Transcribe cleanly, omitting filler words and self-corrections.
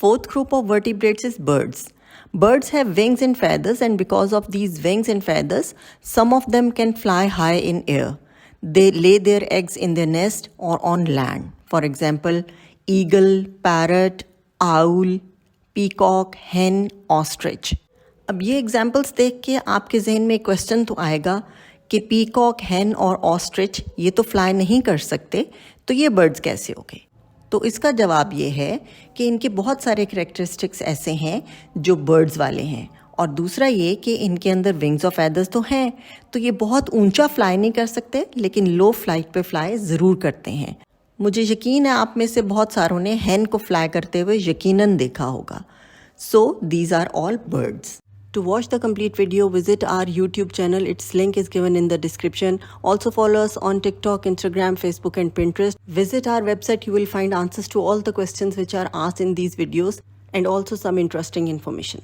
fourth group of vertebrates is birds. Birds have wings and feathers, and because of these wings and feathers, some of them can fly high in air. They lay their eggs in their nest or on land. For example, eagle, parrot, owl, peacock, hen, ostrich. अब ये examples देख के आपके जहन में question तो आएगा कि पीकॉक, हैन और ऑस्ट्रिच ये तो फ्लाई नहीं कर सकते, तो ये बर्ड्स कैसे हो गए? तो इसका जवाब ये है कि इनके बहुत सारे कैरेक्टरिस्टिक्स ऐसे हैं जो बर्ड्स वाले हैं, और दूसरा ये कि इनके अंदर विंग्स और फैदर्स तो हैं, तो ये बहुत ऊंचा फ्लाई नहीं कर सकते, लेकिन लो फ्लाइट पे फ्लाई ज़रूर करते हैं। मुझे यकीन है आप में से बहुत सारों ने हैन को फ्लाई करते हुए यकीनन देखा होगा। So these are all birds. To watch the complete video, visit our YouTube channel. Its link is given in the description. Also follow us on TikTok, Instagram, Facebook and Pinterest. Visit our website. You will find answers to all the questions which are asked in these videos and also some interesting information.